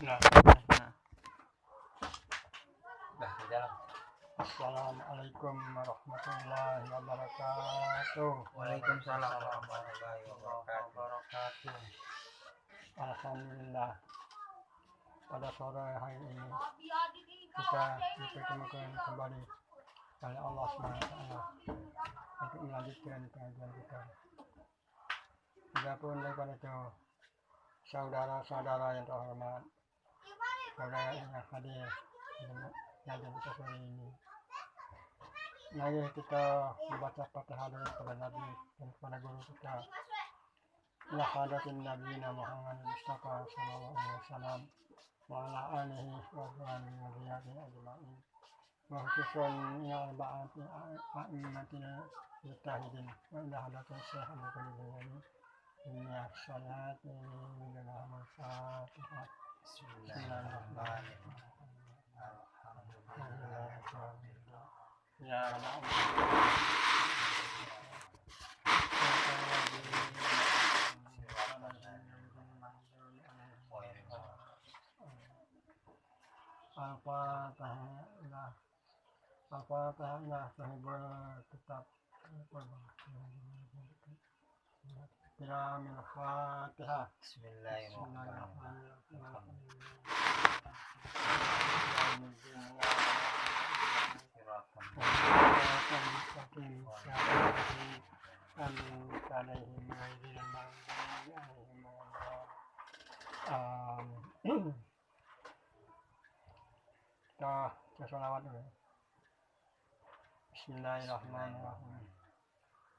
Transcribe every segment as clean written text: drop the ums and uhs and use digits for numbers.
Nah, Assalamualaikum warahmatullahi wabarakatuh. Waalaikumsalam warahmatullahi wabarakatuh. Alhamdulillah, pada sore hari ini kita dipertemukan kembali oleh Allah SWT untuk melanjutkan pengajian kita. Adapun daripada itu, saudara-saudara yang terhormat, saudara yang hadir di kita sore ini, mari kita membaca Fatihah dulu kepada Nabi dan kepada guru kita. Ila hadatin Nabi Muhammad Mustafa sallallahu alaihi wasallam wa ala alihi wa sahbihi wa zurriyyatihi ajma'in. Wa khususan ila arba'ati a'immatina mujtahidin wa ila hadatin Syekh Abdul Qadir Inna salati lillahi wa fatihah. Bismillahirrahmanirrahim. Ya Al-Fatihah sahibul kitab Kiramil Fatihah. Bismillahirrahmanirrahim. Kita sholawat dulu. Bismillahirrahmanirrahim.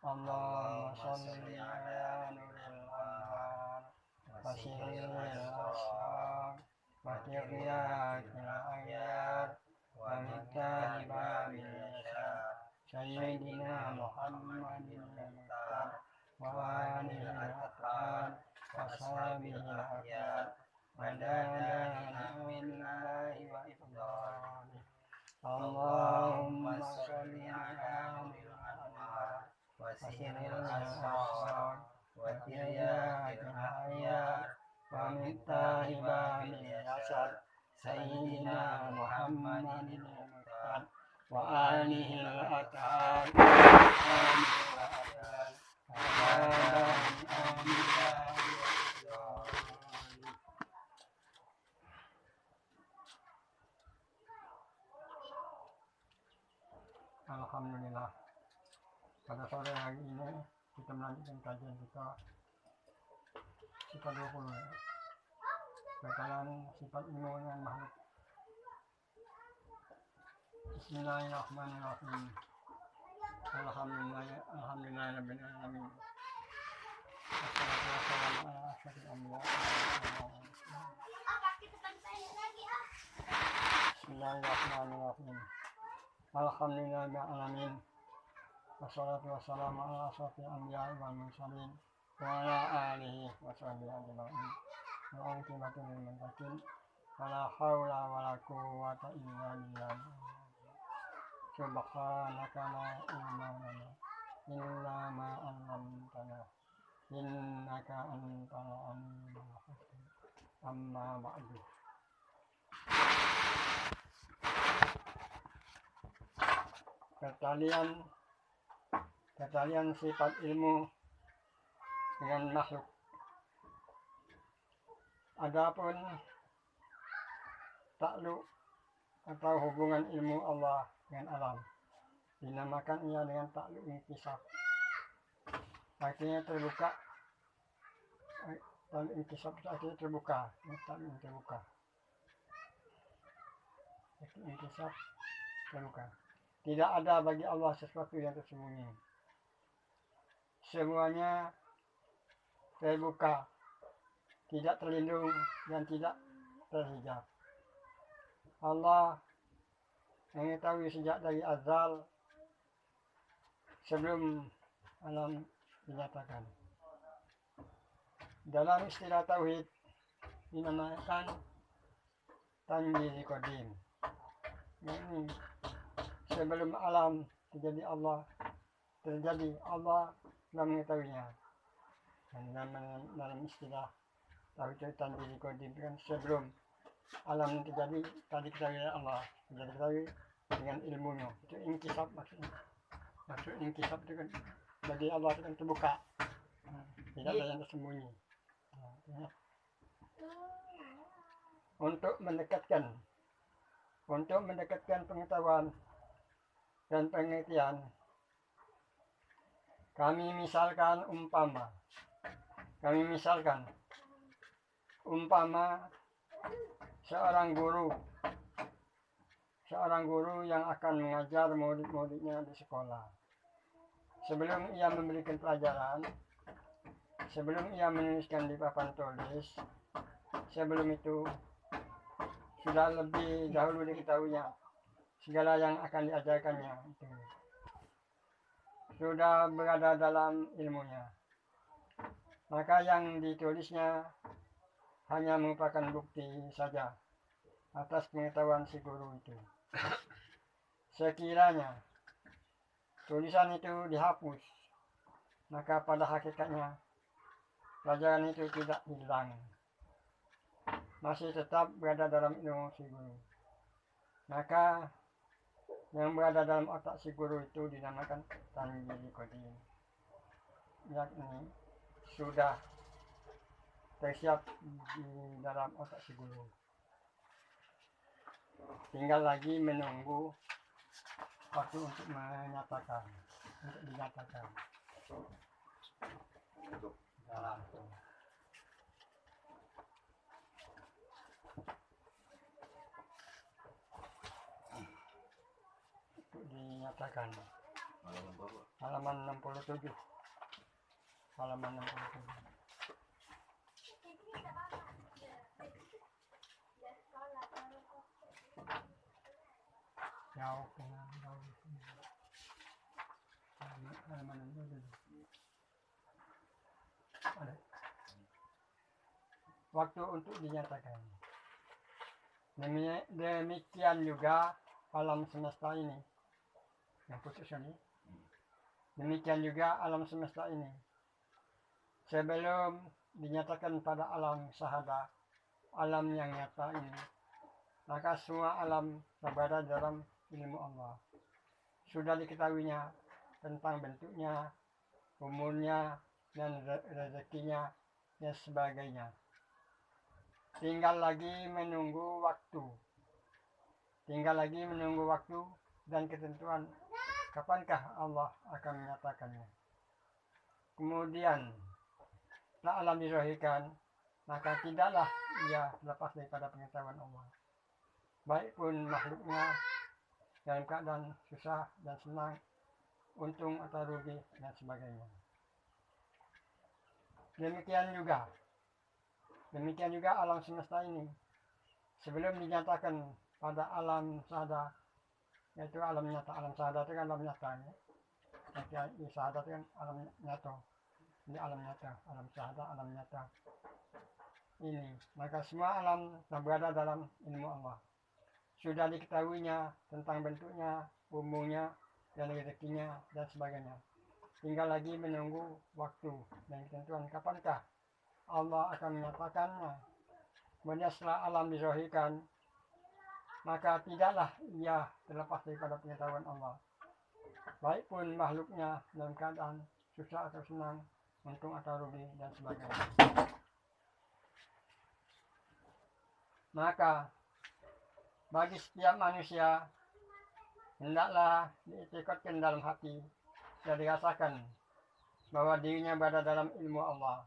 Allahumma sholli ala nuril anwar wa sirril asrar wa tiryatil aghyar wa miftahil babil yasar sayyidina Muhammadin al-Mukhtar wa alihi al-athhar wa sahbihi al-akhyar madadana minallahi wa ifdali. Allahumma sholli ala nuril anwar wa sirril asrar wa tiryatil aghyar wa miftahil babil yasar sayyidina Muhammadin al-Mukhtar wa alihi al-athhar Alhamdulillah, pada sore hari ini kita melanjutkan kajian kita sifat 20 berkaitan sifat ilmu dengan makhluk. Bismillahirrahmanirrahim. Alhamdulillahirabbil alamin. Wassalatu wassalamu ala asyrofil anbiya. Bismillahirrahmanirrahim. Alhamdulillahirabbil alamin. Wassalatu wassalamu ala asyrofil anbiya wal mursalin wa ala alihi wa sahbihi ajma'in. Wa aqibatu lil muttaqin. Wala haula wala quwwata illa billah. Subhanaka la ilma lana illa ma 'allamtana innaka antal alimul hakim. Amma ba'du. Ketalian sifat ilmu dengan makhluk. Adapun takluk atau hubungan ilmu Allah dengan alam dinamakan ia dengan takluk inkisaf. Artinya terbuka. Takluk inkisaf artinya terbuka. Takluk terbuka. Takluk inkisaf terbuka. Tidak ada bagi Allah sesuatu yang tersembunyi. Semuanya terbuka, tidak terlindung dan tidak terhijab. Allah mengetahui sejak dari azal sebelum alam dinyatakan. Dalam istilah tauhid dinamakan tanjil qadim. Ini sebelum alam terjadi Allah telah mengetahuinya. Dan dalam istilah tauhid tanjil qadim kan sebelum alam yang terjadi tadi ketahui oleh Allah, sudah diketahui dengan ilmunya. Itu inkisab maksudnya. Maksud inkisab itu kan bagi Allah itu kan terbuka, tidak ada yang tersembunyi. Ya. Untuk mendekatkan pengetahuan dan pengertian, kami misalkan umpama seorang guru yang akan mengajar murid-muridnya di sekolah. Sebelum ia memberikan pelajaran, sebelum ia menuliskan di papan tulis, sebelum itu sudah lebih dahulu diketahuinya segala yang akan diajarkannya itu sudah berada dalam ilmunya. Maka yang ditulisnya hanya merupakan bukti saja atas pengetahuan si guru itu. Sekiranya tulisan itu dihapus, maka pada hakikatnya pelajaran itu tidak hilang, masih tetap berada dalam ilmu si guru. Maka yang berada dalam otak si guru itu dinamakan tanjili qadim, yakni sudah tersiap di dalam otak si guru. Tinggal lagi menunggu waktu untuk dinyatakan. Dalam dinyatakan. Halaman 67. Jauh dengan jauh. Halaman 67. Ada. Waktu untuk dinyatakan. Demikian juga alam semesta ini. Yang khusus ini. Demikian juga alam semesta ini. Sebelum dinyatakan pada alam syahadah, alam yang nyata ini, maka semua alam berada dalam ilmu Allah. Sudah diketahuinya tentang bentuknya, umurnya, dan rezekinya, dan sebagainya. Tinggal lagi menunggu waktu dan ketentuan kapankah Allah akan menyatakannya. Kemudian setelah alam dizahirkan, maka tidaklah ia lepas daripada pengetahuan Allah, baik pun makhluknya dalam keadaan susah dan senang, untung atau rugi, dan sebagainya. Demikian juga alam semesta ini sebelum dinyatakan pada alam syahadah, yaitu alam nyata. Alam syahadah itu kan alam nyata, ya. Syahadah itu kan alam nyata. Ini alam nyata, alam syahadah, alam nyata. Ini, maka semua alam berada dalam ilmu Allah. Sudah diketahuinya tentang bentuknya, umurnya, dan rezekinya, dan sebagainya. Tinggal lagi menunggu waktu dan ketentuan kapankah Allah akan menyatakannya. Kemudian setelah alam dizahirkan, maka tidaklah ia terlepas daripada pengetahuan Allah, baik pun makhluknya dalam keadaan susah atau senang, untung atau rugi, dan sebagainya. Maka bagi setiap manusia hendaklah diitikadkan dalam hati dan dirasakan bahwa dirinya berada dalam ilmu Allah.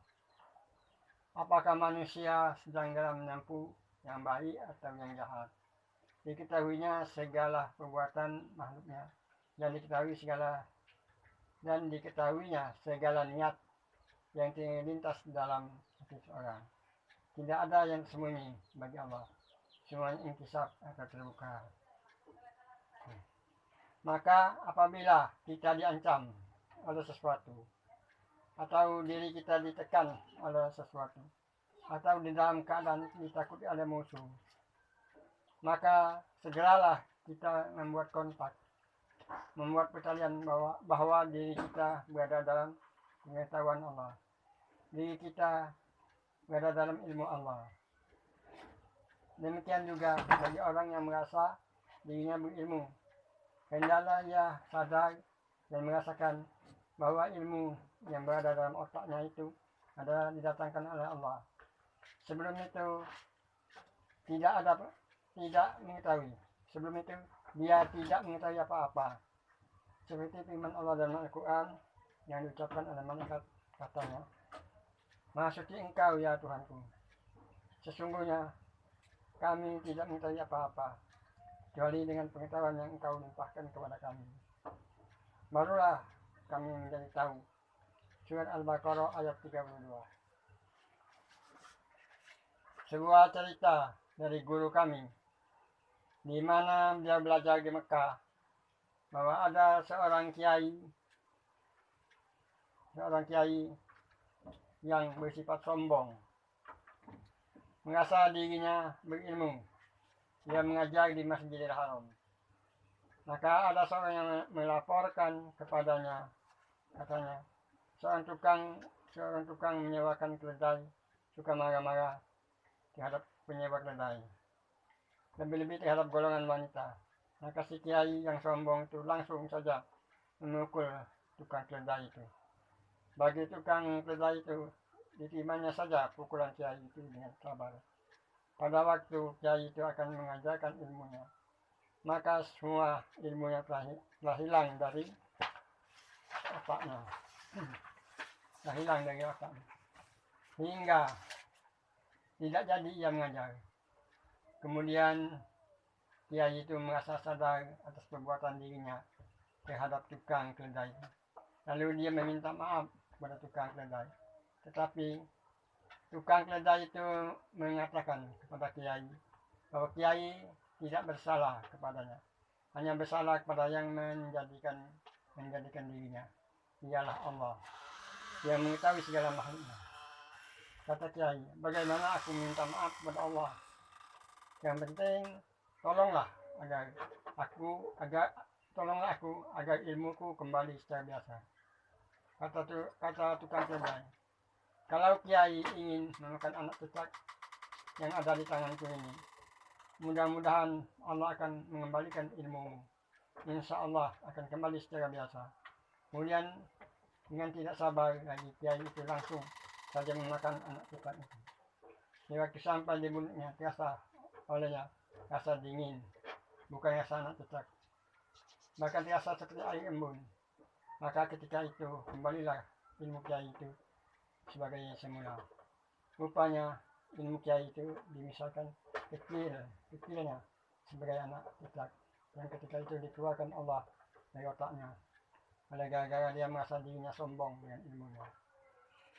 Apakah manusia sedang dalam menempuh yang baik atau yang jahat. Diketahuinya segala perbuatan makhluknya, dan diketahuinya segala niat yang terlintas dalam hati seorang. Tidak ada yang sembunyi bagi Allah. Semuanya inkisab atau terbuka. Maka apabila kita diancam oleh sesuatu, atau diri kita ditekan oleh sesuatu, atau di dalam keadaan ditakuti oleh musuh, maka segeralah kita membuat kontak, membuat percayaan bahwa diri kita berada dalam pengetahuan Allah, diri kita berada dalam ilmu Allah. Demikian juga bagi orang yang merasa dirinya berilmu. Hendaklah ia sadar dan merasakan bahwa ilmu yang berada dalam otaknya itu adalah didatangkan oleh Allah. Sebelum itu tidak mengetahui. Sebelum itu dia tidak mengetahui apa-apa. Seperti firman Allah dalam Al-Quran yang diucapkan oleh malaikat, katanya, Maha suci Engkau ya Tuhanku. Sesungguhnya kami tidak mengetahui apa-apa kecuali dengan pengetahuan yang Engkau limpahkan kepada kami. Barulah kami menjadi tahu. Surat Al-Baqarah ayat 32. Sebuah cerita dari guru kami, di mana dia belajar di Mekah, bahwa ada seorang kiai yang bersifat sombong, merasa dirinya berilmu. Dia mengajar di Masjidil Haram. Maka ada seorang yang melaporkan kepadanya, katanya, seorang tukang menyewakan keledai suka marah-marah terhadap penyewa keledai, lebih-lebih terhadap golongan wanita. Maka si kiai yang sombong itu langsung saja memukul tukang keledai itu. Bagi tukang keledai itu, diterimanya saja pukulan kiai itu dengan sabar. Pada waktu kiai itu akan mengajarkan ilmunya, maka semua ilmunya telah hilang dari otaknya. Hingga tidak jadi ia mengajar. Kemudian kiai itu merasa sadar atas perbuatan dirinya terhadap tukang keledai. Lalu dia meminta maaf kepada tukang keledai. Tetapi tukang keledai itu mengatakan kepada kiai bahwa kiai tidak bersalah kepadanya, hanya bersalah kepada yang menjadikan dirinya, ialah Allah. Dia mengetahui segala makhluknya. Kata kiai, bagaimana aku minta maaf kepada Allah? Yang penting tolonglah aku agar ilmuku kembali secara biasa. Kata tukang keledai, kalau kiai ingin memakan anak cicak yang ada di tanganku ini, mudah-mudahan Allah akan mengembalikan ilmumu. Insya Allah akan kembali secara biasa. Kemudian dengan tidak sabar lagi, kiai itu langsung saja memakan anak cicak itu. Di waktu sampai di mulutnya, terasa olehnya rasa dingin, bukan rasa anak cicak, bahkan terasa seperti air embun. Maka ketika itu kembalilah ilmu kiai itu sebagai semula. Rupanya ilmu kiai itu dimisalkan kecilnya sebagai anak cicak yang ketika itu dikeluarkan Allah dari otaknya oleh gara-gara dia merasa dirinya sombong dengan ilmunya.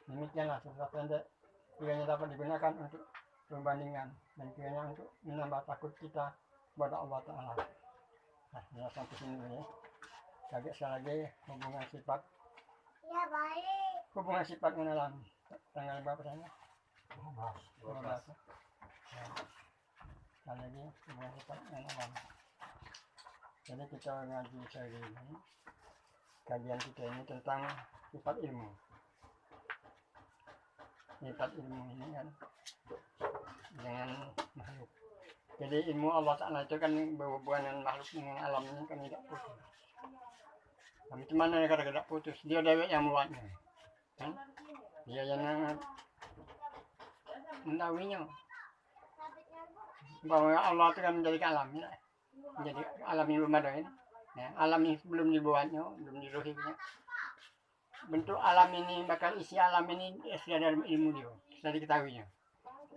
Demikianlah cerita pendek, kiranya dapat digunakan untuk perbandingan dan kiranya untuk menambah takut kita kepada Allah Ta'ala. Nah, ya sampai sini dulu ya. Kaget sekali lagi hubungan sifat. Ya, baik. Hubungan sifat dengan alam. Tanggal berapa tanya? 12. Ya. Sekali lagi hubungan sifat dengan alam. Jadi kita ngaji sehari ini, kajian kita ini tentang sifat ilmu. Sifat ilmu ini kan dengan makhluk. Jadi ilmu Allah Ta'ala itu kan berhubungan dengan makhluk, dengan alam ini kan tidak putus. Tapi mana dia kata tidak putus, dia dewek yang membuatnya kan? Dia yang mendawinya bahwa Allah itu kan menjadikan alam ya. Jadi alam ini belum ada ini ya, alam ini belum dibuatnya, belum dirohimnya. Bentuk alam ini, bakal isi alam ini sudah dalam ilmu dia, sudah diketahuinya.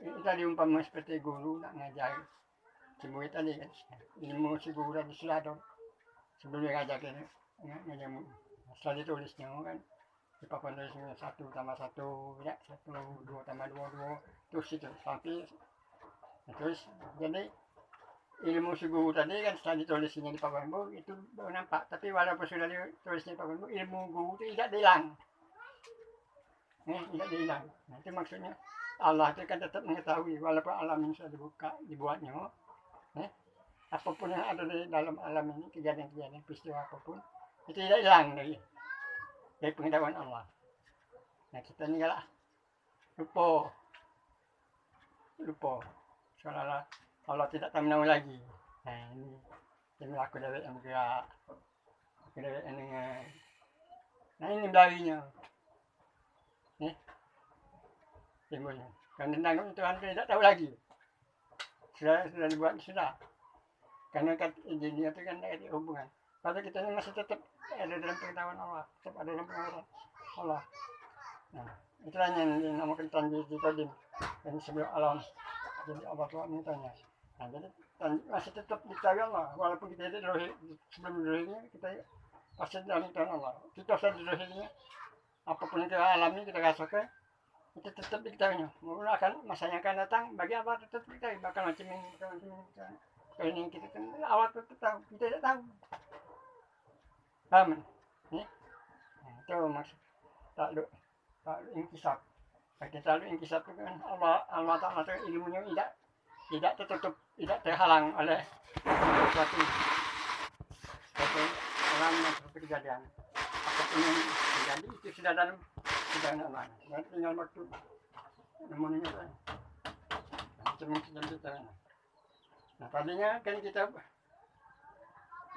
Kita diumpama seperti guru nak ngajar si murid tadi kan, ilmu si guru tadi sudah ada sebelum dia ngajarin ngajar. Setelah ditulisnya kan di papan tulisnya 1 tambah 1 ya, 1 2 tambah 2 terus itu sampai terus. Jadi ilmu si guru tadi kan setelah ditulisnya di papan buku itu baru nampak. Tapi walaupun sudah ditulisnya di papan buku, ilmu guru itu tidak hilang. Tidak hilang. Nah, itu maksudnya Allah itu kan tetap mengetahui walaupun alam ini sudah dibuatnya. Apapun yang ada di dalam alam ini, kejadian-kejadian peristiwa apapun, itu tidak hilang dari pengetahuan Allah. Nah, kita ini lupa seolah-olah Allah tidak tahu menahu lagi. Nah ini aku dewek yang gerak, aku dewek yang dengar. Nah ini belarinya, nih timbulnya. Karena tentang Tuhan tidak tahu lagi. Sudah dibuat sudah. Karena jadinya itu kan ada hubungan. Pada kita ini masih tetap ada dalam pengetahuan Allah, tetap ada dalam pengetahuan Allah. Nah, itulah yang dinamakan tanjid qadim. Dan sebelum alam, jadi Allah Tuhan mintanya. Nah, jadi masih tetap dicari Allah, walaupun kita tidak rohi, sebelum rohinya kita pasti dalam pengetahuan Allah. Kita sudah rohinya, apapun yang kita alami, kita rasakan, itu tetap diketahuinya. Mungkin akan masanya akan datang, bagi apa tetap diketahui, bakal macam ini, kayak ini kita kan awal tetap tahu, kita tidak tahu. Paham? Nih, nah, itu maksud takluk inkisab. Bagi takluk inkisab itu kan Allah Taala itu ilmunya tidak tertutup, tidak terhalang oleh suatu alam yang seperti kejadian. Apapun yang terjadi itu sudah dalam Allah. Nanti tinggal waktu nemunya kan. Macam. Nah tadinya kan kita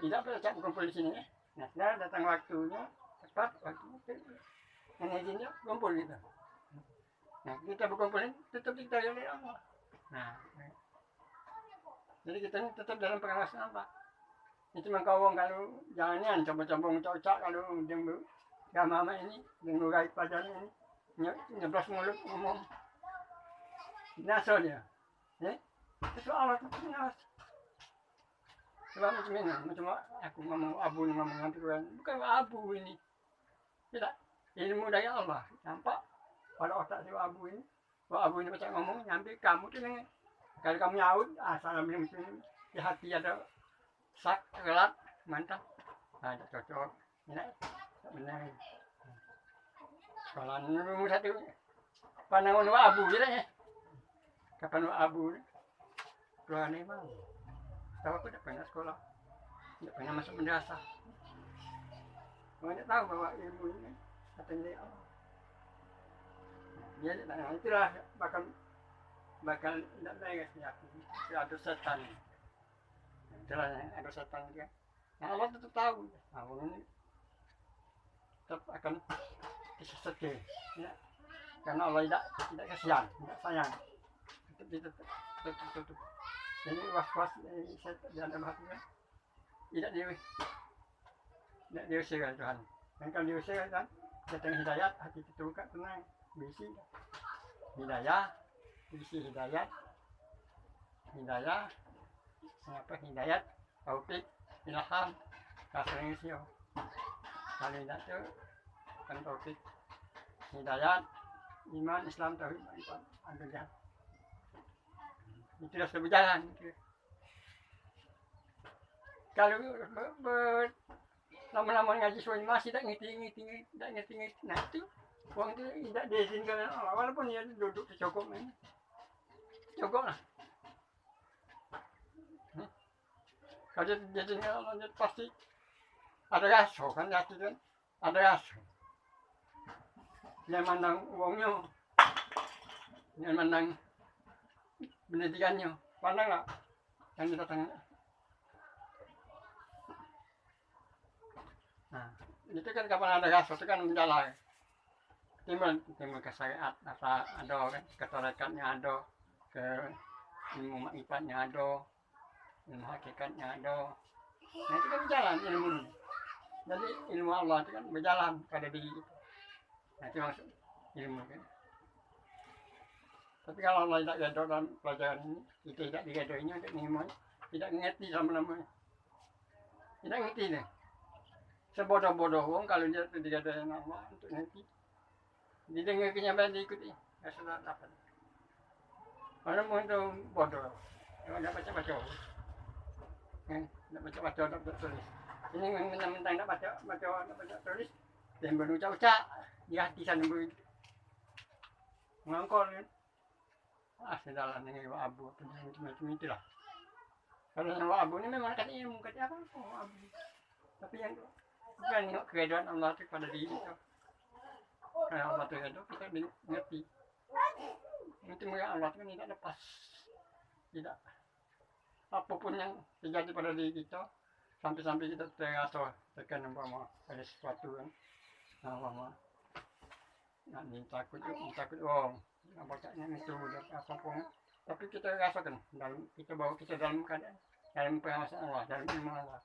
tidak bercak kumpul di sini ya. Nah sekarang datang waktunya tepat waktu energinya kumpul gitu. Nah kita berkumpulin tetap kita oleh Allah. Nah jadi kita tetap dalam pengawasan Allah. Itu mengkawang kalau jangan coba-coba cocok kalau dia mama ini mengurai pelajaran ini nyeblos mulut ngomong naso dia. Itu Allah itu pengawas. Sebab macam ini, macam aku ngomong abu ngomong nanti bukan abu ini. Tidak, ilmu dari Allah. Nampak pada otak si abu ini. Abu ini macam ngomong, nyampe kamu tu nih. Kalau kamu nyaut, salam ini di hati ada sak, kelat, mantap. Nah, cocok. Ini benar. Kalau nomor satu, pandangan abu gitu ya. Kapan abu? Keluar nih bang. Tahu aku tidak pernah sekolah, tidak pernah masuk madrasah. Tidak tahu bahwa ilmu ini katanya dari Allah. Dia tidak tahu. Itulah bakal tidak baik ya. Ada setan. Itulah ada setan juga. Nah Allah tetap tahu. Allah ini tetap akan disesatkan. Ya. Karena Allah tidak kasihan, tidak sayang. Tutup. Jadi was-was di dalam hatinya tidak diusir oleh Tuhan. Dan kalau diusir kan datang hidayat, hati terbuka, tenang, berisi hidayah, hidayat, taufik, ilham, kasih sio. Kalau tidak itu kan taufik, hidayat, iman, Islam, tauhid, ada jahat. Itu sudah berjalan. Kalau lama-lama ngaji suami masih tidak ngerti. Nah itu uang itu tidak diizinkan walaupun dia duduk cukup lah. Kalau dia diizinkan Allah pasti ada raso kan hati kan ada raso. Dia mandang uangnya, dia mandang pendidikannya, pandanglah yang datang. Nah, itu kan kapan ada kasus itu kan menjalan. Timbul ke syariat, ada kan, ke tarekatnya ada, ke ilmu makrifahnya ada, ilmu hakikatnya ada. Nah itu kan berjalan ilmu ini. Jadi ilmu Allah itu kan berjalan pada diri kita. Nah itu maksud ilmu kan. Tapi kalau Allah tidak gaduh dalam pelajaran ini, kita tidak digaduhinya untuk ilmu, tidak mengerti lama-lamanya. Tidak mengerti deh. Sebodoh-bodoh orang kalau dia digaduhin Allah untuk ngerti. Didengar kenyataan diikuti, ya sudah dapat. Orang mau itu bodoh, tidak baca-baca. Tidak baca-baca, tidak tulis. Ini mentang-mentang tidak baca tulis, dan berucap-ucap di hati sana mengangkor kan. Sudahlah ini abu macam itulah. Kalau yang abu ini memang katanya ilmu kata apa? Abu. Tapi yang bukan keadaan Allah itu pada diri kita. Kalau Allah itu ada kita mengerti. Itu mengapa Allah itu tidak lepas, tidak apapun yang terjadi pada diri kita, sampai kita terasa tekan umpama ada sesuatu kan, umpama nak takut orang, nak bacanya itu apa pun, tapi kita rasakan dalam kita bawa kita dalam keadaan dalam pengawasan Allah, dalam ilmu Allah.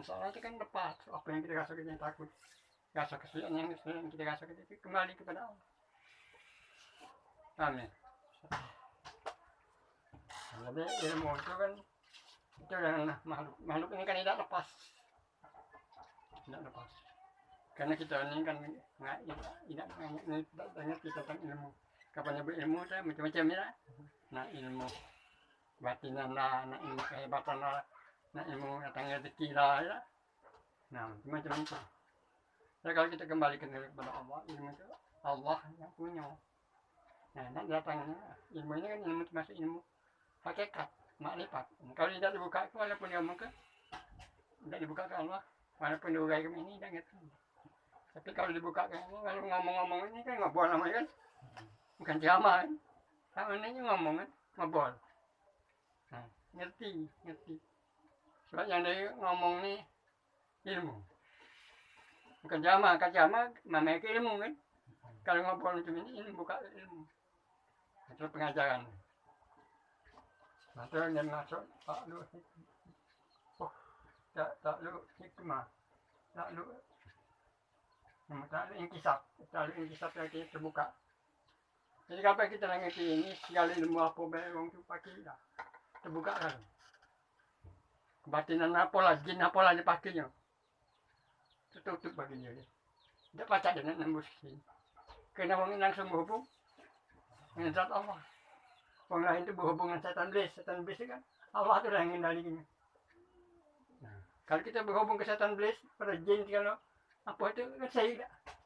Soalnya itu kan lepas apa yang kita rasakan yang takut, rasa kesulitan yang kita rasakan itu kembali kepada Allah. Amin. Jadi ilmu itu kan itu yang makhluk ini kan tidak lepas, karena kita ini kan tidak ngerti tentang ilmu. Kapan berilmu saya macam-macam ya. Nah ilmu batinan lah, nah ilmu kehebatan lah, nah ilmu datang rezeki lah ya. Nah macam-macam itu. Jadi kalau kita kembalikan kepada Allah, ilmu itu Allah yang punya. Nah datangnya ilmu ini kan ilmu termasuk ilmu hakikat, makrifat. Kalau tidak dibuka ke walaupun dia mungkin tidak dibuka ke Allah, walaupun diurai ke ini tidak ngerti. Tapi kalau dibuka ke Allah, kalau ngomong-ngomong ini kan ngobrol namanya kan, bukan ceramah kan. Kalau ini ngomong kan, ngobrol. Nah, ngerti. Sebab yang dia ngomong ni ilmu. Bukan ceramah, kan ceramah namanya ilmu kan. Kalau ngobrol macam ini buka ilmu. Itu pengajaran. Maka yang masuk takluk hikmah, takluk inkisab yang kita terbuka. Jadi kapan kita ngerti ini segala ilmu apa baik orang tu pakai dah terbuka kan. Kebatinan apalah, jin apalah dipakainya, tertutup bagi dia. Dia pacak dia nak nembus sini. Kena orang langsung berhubung dengan zat Allah. Orang lain itu berhubungan setan iblis kan Allah tu yang mengendalikannya. Nah, kalau kita berhubung ke setan iblis pada jin kalau apa itu kan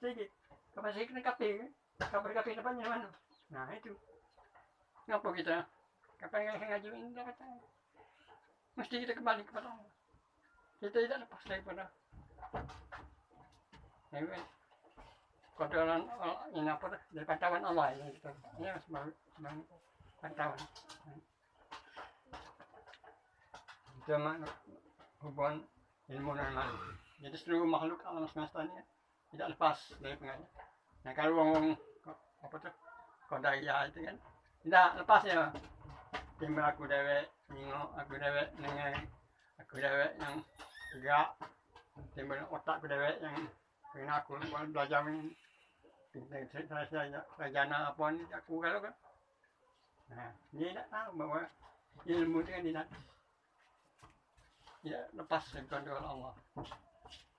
sedikit. Kapan saya kena kapi kan? Kapi depannya mana? Nah itu. Ngapa kita? Kapan yang ngaji ini dapat? Mesti kita kembali kepada Allah. Kita tidak lepas daripada. Kotoran ini apa dah? Dari pantauan Allah ini kita. Ini sebagai pantauan. Itu hubungan ilmu dan makhluk. Jadi seluruh makhluk alam semesta ini tidak lepas dari pengaruh. Nah kalau orang apa tu kodaya itu kan tidak lepas ya. Timbul aku dewek nengok, aku dewek nengai, aku dewek yang gerak, timbul otak aku dewek yang kena aku belajar ini. Sarjana apa ni aku kalau kan. Nah, dia tak tahu bahawa ilmu itu kan tidak lepas dari kontrol Allah.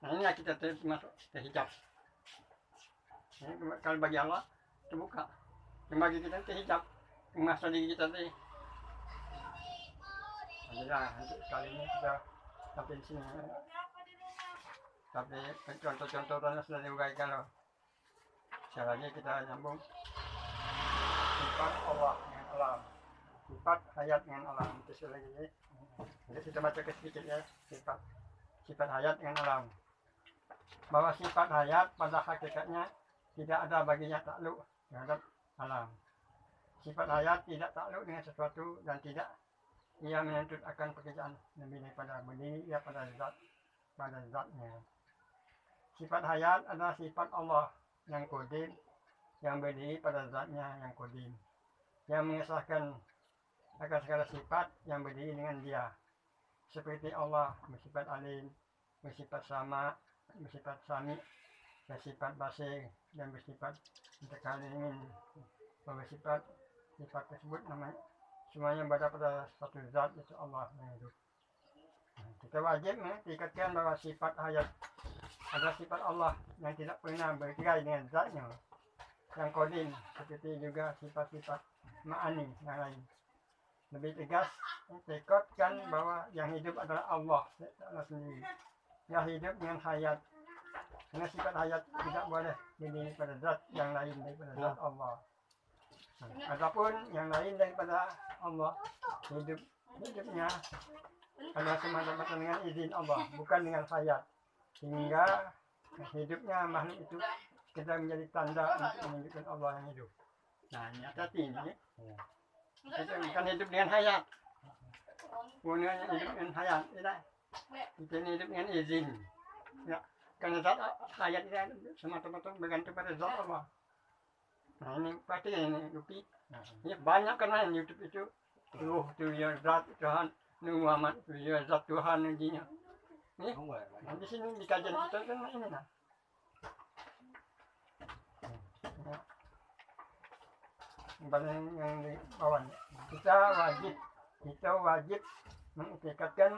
Nah inilah kita termasuk terhijab. Kalau bagi Allah terbuka, yang bagi kita terhijab, masa diri kita tadi. Jadi kali ini kita sampai di sini. Tapi contoh-contoh tadi sudah diuraikan loh. Caranya kita nyambung sifat Allah dengan alam, sifat hayat dengan alam. Itu lagi. Jadi kita baca sedikit ya sifat hayat dengan alam. Bahwa sifat hayat pada hakikatnya tidak ada baginya takluk terhadap alam. Sifat hayat tidak takluk dengan sesuatu dan tidak ia menuntut akan pekerjaan lebih daripada berdiri ia pada zatnya. Sifat hayat adalah sifat Allah yang qadim, yang berdiri pada zatnya yang qadim, yang mengesahkan akan segala sifat yang berdiri dengan dia. Seperti Allah bersifat alim, bersifat sama, bersifat sami, bersifat basir, dan bersifat mutakallimin. Bersifat sifat tersebut namanya semuanya berada pada satu zat, yaitu Allah yang hidup. Kita wajib mengikrarkan bahwa sifat hayat adalah sifat Allah yang tidak pernah bercerai dengan zatnya yang qadim, seperti juga sifat-sifat ma'ani yang lain. Lebih tegas tekadkan bahwa yang hidup adalah Allah sendiri, yang hidup dengan hayat. Karena sifat hayat tidak boleh didiri pada zat yang lain daripada zat Allah. Adapun yang lain daripada Allah, hidupnya adalah semata-mata dengan izin Allah, bukan dengan hayat. Sehingga hidupnya makhluk itu kita menjadi tanda untuk menunjukkan Allah yang hidup. Nah, ini hati ini. Itu bukan hidup dengan hayat. punya hidup dengan hayat, tidak. Kita ini hidup dengan izin. Ya, karena zat hayat itu semata-mata bergantung pada zat Allah. Nah ini pasti ini Yupi. Ya, banyak kan YouTube itu. Ruh itu ya zat Tuhan. Muhammad itu ya zat Tuhan intinya. Nih, nah, di sini di kajian kita kan ini nah. Yang di bawah. Kita wajib mengikatkan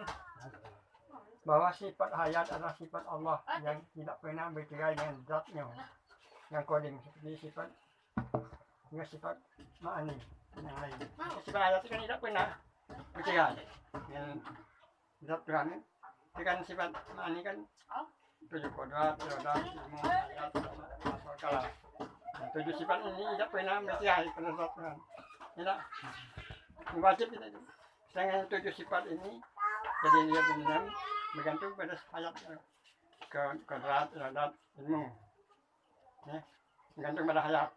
bahwa sifat hayat adalah sifat Allah yang tidak pernah bercerai dengan zatnya yang kodim seperti sifat ma'ani yang lain. Sifat hayat itu kan tidak pernah bercerai dengan zat Tuhan. Itu kan sifat ma'ani kan 7 kodrat, irodat, ilmu, hayat, asal kalam. 7 sifat ini tidak pernah bercerai pada zat Tuhan. Tidak wajib itu. Dengan 7 sifat ini jadi dia benar bergantung pada hayat kodrat, irodat, ilmu. Ya, bergantung pada hayat.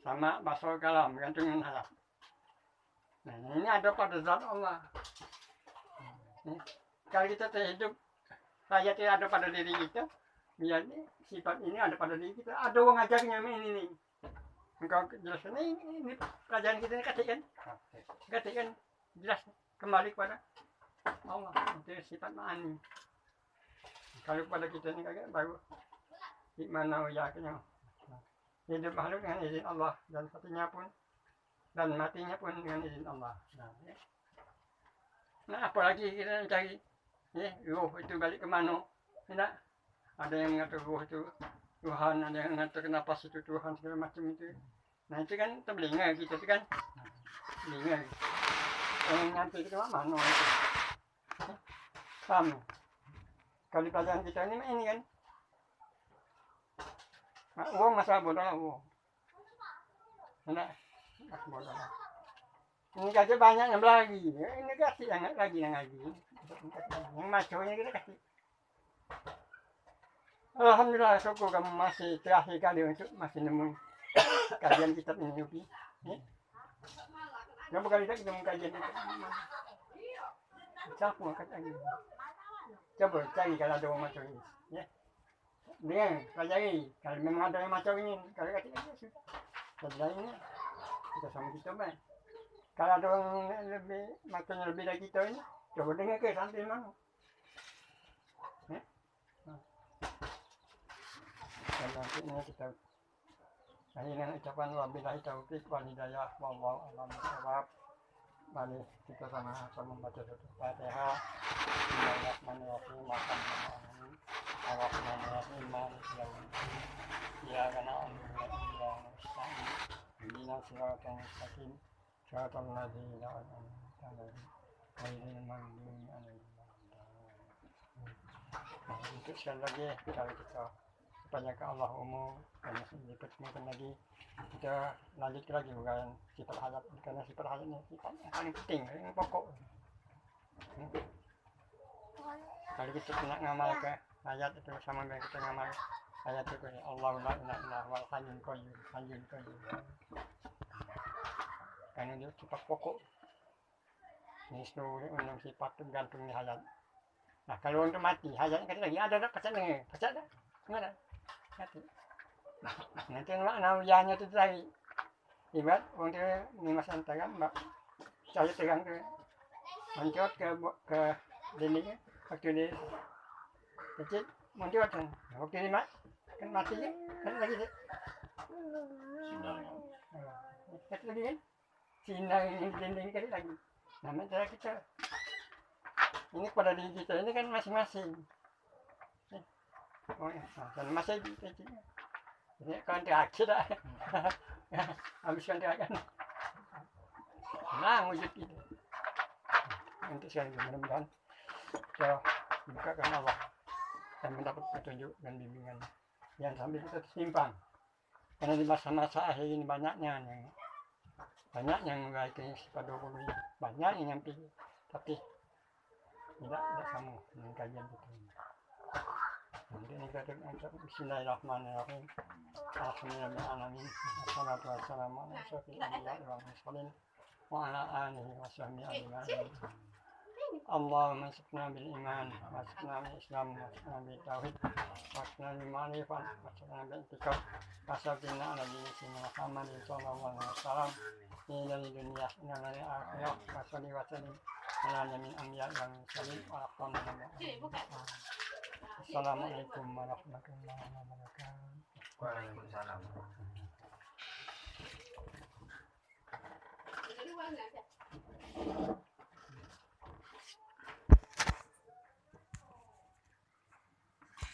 Sama basal kalam bergantung dengan hayat. Nah ini ada pada zat Allah. Kalau kita hidup hayat itu ada pada diri kita, biar sifat ini ada pada diri kita. Ada orang ajarnya ini nih. Engkau jelaskan ini pelajaran kita ini katakan jelas kembali kepada Allah. Itu sifat ma'ani. Kalau pada kita ini kagak baru gimana yakinnya hidup makhluk dengan izin Allah dan satunya pun dan matinya pun dengan izin Allah. Nah apalagi kita cari ruh itu balik ke mana? Tidak ada yang mengatur ruh itu Tuhan, ada yang mengatur napas itu Tuhan segala macam itu. Nah itu kan terbelengah kita itu kan terbelengah. Yang nyampe ke mana itu? Paham? Kalau pelajaran kita ini kan uang masalah bodoh lah uang. Tidak, bodoh lah. Ini kasih banyak yang lagi. Ini kasih yang lagi. Yang maconya kita kasih. Alhamdulillah syukur kamu masih terakhir kali untuk masih nemu kajian kitab ini Yupi. Berapa kali kita nemu kajian itu? Siapa mau kata lagi? Coba cari kalau ada orang macam ini. Ya. Dengan pelajari. Kalau memang ada yang macam ini, kalau kata lagi pelajarinya kita sama kita baik. Kalau ada orang lebih macamnya lebih dari kita ini, coba dengar ke sampai mana. Dan nanti ini kita akhirnya ucapan wabillahi taufiq wal hidayah wallahu a'lam bishawab. Mari kita sama-sama membaca surat Fatihah. Bismillahirrahmanirrahim. Alhamdulillah. Ar-Rahmanir-Rahim. Maliki yaumiddin. Iyyaka na'budu wa iyyaka nasta'in. Ihdinas siratal mustaqim. Siratal ladzina an'amta 'alaihim ghairil maghdubi 'alaihim waladdallin. Untuk sekali lagi kalau kita banyak ke Allah dan diketmukan lagi kita lanjut lagi bukan sifat hayat karena sifat hayat ini sifat yang paling penting yang pokok. Kalau kita kena ngamal ke hayat itu sama dengan kita ngamal hayat itu Allah la ilaha illallah wal hayyul qayyum karena dia sifat pokok ini seluruh undang sifat tergantung di hayat. Nah kalau untuk mati hayatnya kata lagi ada pacat dah mana nanti namanya itu lagi ibarat untuk lima antara mbak saya tegang ke mencot ke dindingnya waktu di kecil mencot kan waktu ini kan mati kan lagi kan sinar dinding kali lagi namanya kita ini pada diri kita ini kan masing-masing. Oh ya, dan masih ini kontrak sudah habis kontrak kan nah wujud itu nanti sekali mudah-mudahan kita bukakan Allah dan mendapat petunjuk dan bimbingan yang sambil kita tersimpang karena di masa-masa akhir ini banyak yang menggunakan sifat 20 banyak yang nyampe tapi tidak sama dengan kajian kita. Nanti ini kita Bismillahirrahmanirrahim. Alhamdulillahirrahmanirrahim. Wassalatu wassalamu ala asyrofil anbiya'i wal mursalin وعلى آله وصحبه أجمعين. اللهم اسقنا بالإيمان واسقنا بالإسلام واسقنا بالتوحيد واسقنا بالمعرفة واسقنا بالاعتقاد وسقنا على دين سيدنا محمد صلى الله عليه وسلم إلى الدنيا إلى الآخرة وصل وسلم على جميع الأنبياء والمرسلين وأقام السلام عليكم ورحمة الله وبركاته. Waalaikumsalam.